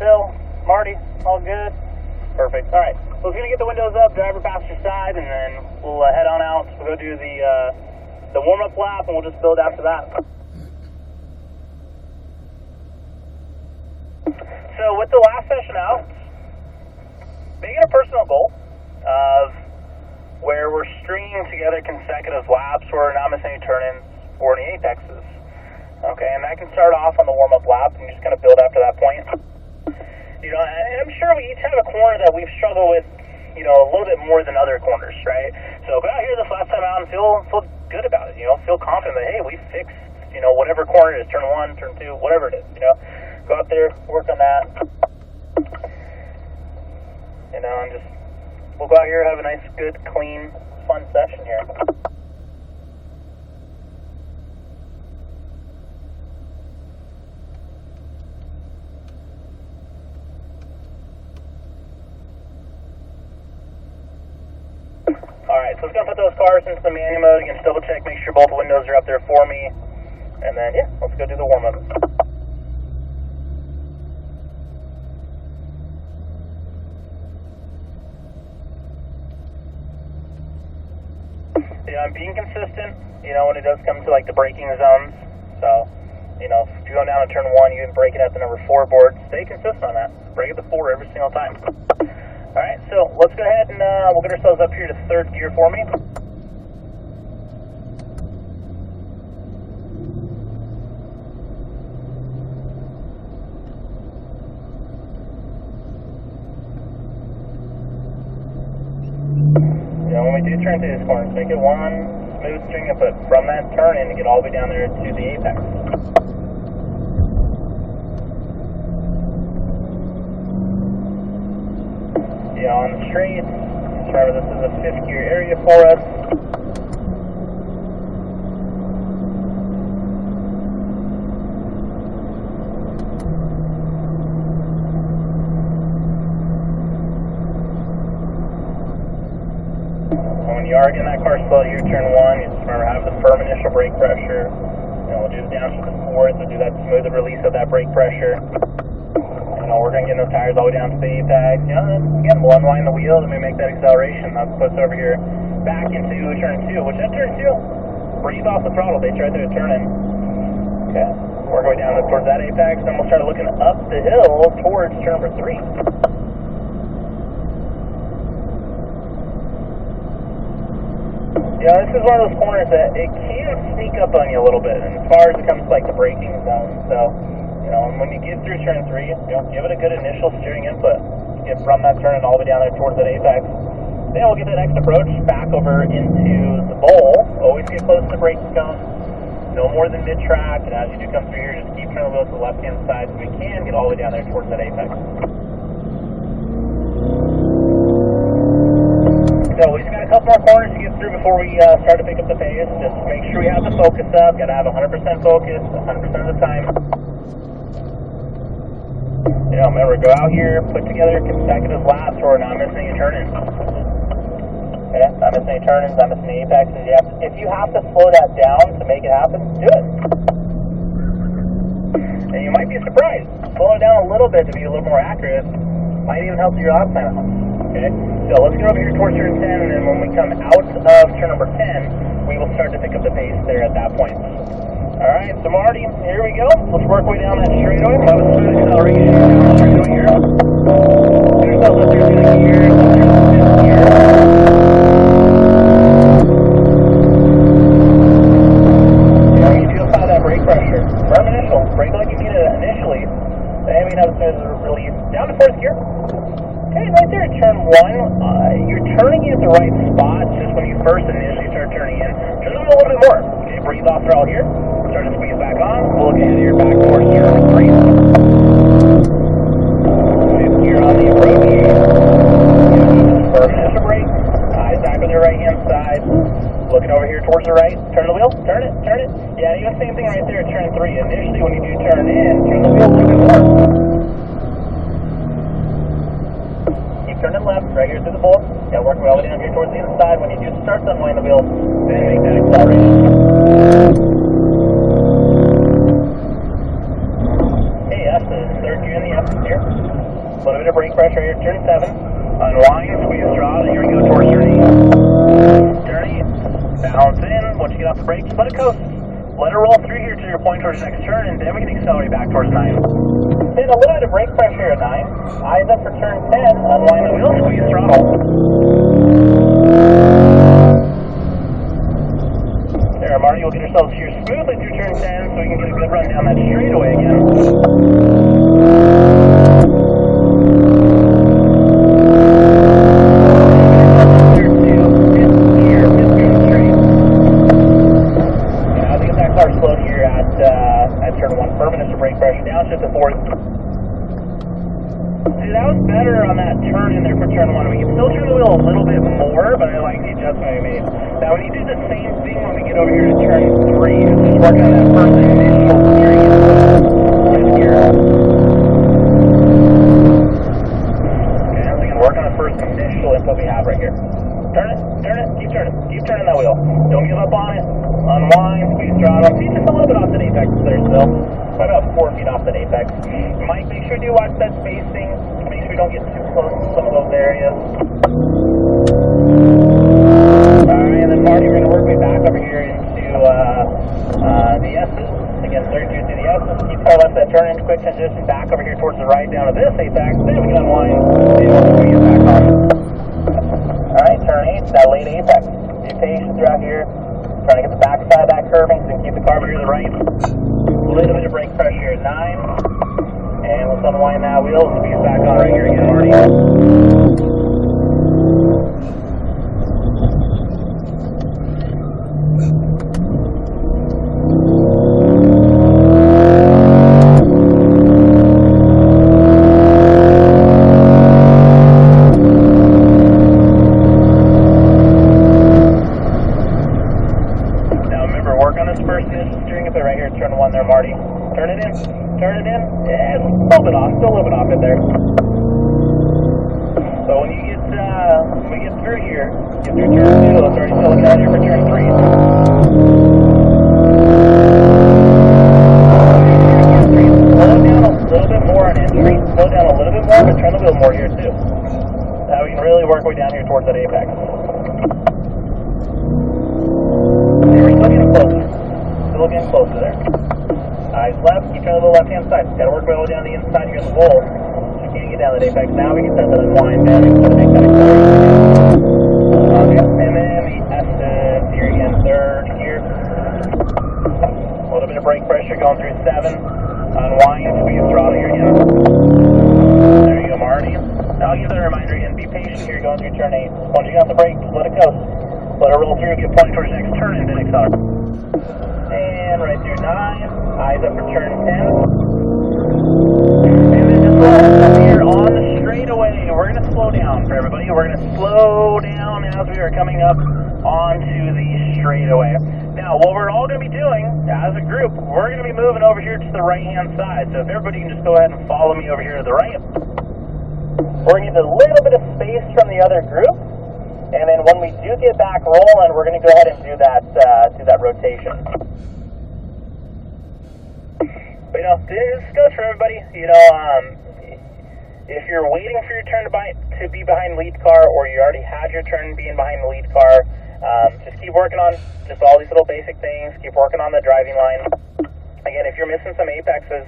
Bill, Marty, all good? Perfect. All right. So we're going to get the windows up, driver passenger side, and then we'll head on out. We'll go do the warm-up lap, and we'll just build after that. So with the last session out, make it a personal goal of where we're stringing together consecutive laps where we're not missing any turn-ins or any apexes. Okay, and that can start off on the warm-up lap, and you're just going to build after that point. You know, and I'm sure we each have a corner that we've struggled with, you know, a little bit more than other corners, right? So go out here this last time out and feel good about it, you know, feel confident that, hey, we fixed, you know, whatever corner it is, turn 1, turn 2, whatever it is, you know. Go out there, work on that. You know, and just, we'll go out here, have a nice, good, clean, fun session here. Alright, so let's go put those cars into the manual mode. You can double check, make sure both windows are up there for me. And then, yeah, let's go do the warm-up. Yeah, I'm being consistent, you know, when it does come to like the braking zones. So, you know, if you're going down to turn 1, you can brake it at the number 4 board. Stay consistent on that. Brake at the 4 every single time. Alright, so let's go ahead and we'll get ourselves up here to 3rd gear for me. You know, when we do turn to these corners, make it one smooth string input from that turn in to get all the way down there to the apex. Yeah, on the straight, remember this is a 5th gear area for us. And when you are getting that car slow, you turn 1, you just remember have the firm initial brake pressure. You know, we'll do the down to the 4th, we'll do that smooth release of that brake pressure. You know, we're going to get those tires all the way down to the apex. You know, again, we'll unwind the wheel, then we make that acceleration. That's puts over here back into turn 2, which at turn 2, breathe off the throttle. They try to turn in. Okay, work our way down towards that apex, then we'll start looking up the hill towards turn number 3. You know, this is one of those corners that it can sneak up on you a little bit, and as far as it comes to like the braking zone. So, you know, and when you get through turn 3, you know, give it a good initial steering input. Get from that turn and all the way down there towards that apex. Then we'll get that next approach back over into the bowl. Always get close to the braking cone. No more than mid-track. And as you do come through here, just keep turning the wheel to the left-hand side so we can get all the way down there towards that apex. So we just got a couple more corners to get through before we start to pick up the pace. Just make sure we have the focus up. Got to have 100% focus 100% of the time. You know, remember, go out here, put together consecutive laps where we're not missing any turn-ins. Okay, not missing any turn-ins, not missing any apexes. If you have to slow that down to make it happen, do it. And you might be surprised. Slow it down a little bit to be a little more accurate might even help your lap time out. Okay, so let's get over here towards turn 10, and then when we come out of turn number 10, we will start to pick up the pace there at that point. Alright, so Marty, here we go. Let's work way down that straightaway. We'll have a smooth acceleration down the straightaway here. Get ourselves up there to the gear, up there to the 5th gear. You know, you do apply that brake pressure. Firm initial. Brake like you need it initially. Then we can have a smooth release. Down to 4th gear. Okay, right there at turn 1, you're turning in at the right spot just when you first initially start turning in. Turn it a little bit more. Okay, breathe off throttle here. Start to squeeze back on. We'll look ahead here back towards gear number 3. 5th gear on the approach. Firm initial brake. Eyes back on your right-hand side. Looking over here towards the right. Turn the wheel. Turn it. Turn it. Yeah, even same thing right there at turn 3. Initially, when you do turn in, turn the wheel a little bit more. Turning left, right here through the bowl. Yeah, working all the way down here towards the inside. When you do start to unwind the wheels, then make that acceleration. Okay, that's the 3rd gear in the F gear. A little bit of brake pressure here, turn 7. Unwind, squeeze throttle, here we go towards turn 8. Turn 8, balance in. Once you get off the brakes, let it coast. Let it roll through here to your point towards the next turn, and then we can accelerate back towards 9. Hit a little bit of brake pressure at 9. Eyes up for turn 10. Unwind the wheel, squeeze throttle. There, Marty, we'll get ourselves here smoothly through turn 10 so we can get a good run down that straightaway again. Turn 1, permanent brake pressure down, shift to 4. See, that was better on that turn in there for turn 1. We can still turn the wheel a little bit more, but I like the adjustment I made. Now, when you do the same thing when we get over here to turn 3, it's just working on that first initial steering fifth gear. Okay, so we can work on the first initial input we have right here. Turn it, keep turning that wheel. Don't give up on it. Unwind, squeeze throttle. See, just a little bit off the apex there still. About 4 feet off that apex. Mike, make sure you do watch that spacing. Make sure we don't get too close to some of those areas. Alright, and then Marty, we're going to work way back over here into the S's. Again, 32 through the S's. Keep our left that turn into quick transition back over here towards the right down to this apex. Then we can unwind and we'll squeeze back on. Alright, turn 8, that late apex. Be patient throughout here. Trying to get the back side of that curving so we can keep the carburetor to the right. A little bit of brake pressure here at 9. And let's unwind that wheel and squeeze back on right here again, Marty. Turn 1 there, Marty. Turn it in. Yeah, a little bit off, still a little bit off it there. So when you get, when we get through here, get through turn 2, let's already still looking out here for turn 3. Slow down a little bit more on entry, slow down a little bit more, but turn the wheel more here too. Now we can really work way down here towards that apex. We're still getting closer. Still getting closer there. Eyes left, keep turning to the left-hand side. Got to work way down the inside here in the bowl. Just can't get down that apex. Now we can start to unwind down and start to make that acceleration. Okay, and then the S's here again, third gear. A little bit of brake pressure going through 7. Unwind, squeeze throttle here again. There you go, Marty. Now I'll give that a reminder again. Be patient here going through turn 8. Once you got the brakes, let it coast. Let it roll through, get pointed towards the next turn, and then accelerate. And right through 9, eyes up for turn 10. And then just up here on the straightaway, we're going to slow down for everybody. We're going to slow down as we are coming up onto the straightaway. Now, what we're all going to be doing as a group, we're going to be moving over here to the right-hand side. So if everybody can just go ahead and follow me over here to the right. We're going to get a little bit of space from the other group. And then when we do get back rolling, we're going to go ahead and do that rotation. But, this goes for everybody. If you're waiting for your turn to be behind the lead car, or you already had your turn being behind the lead car, just keep working on just all these little basic things. Keep working on the driving line. Again, if you're missing some apexes,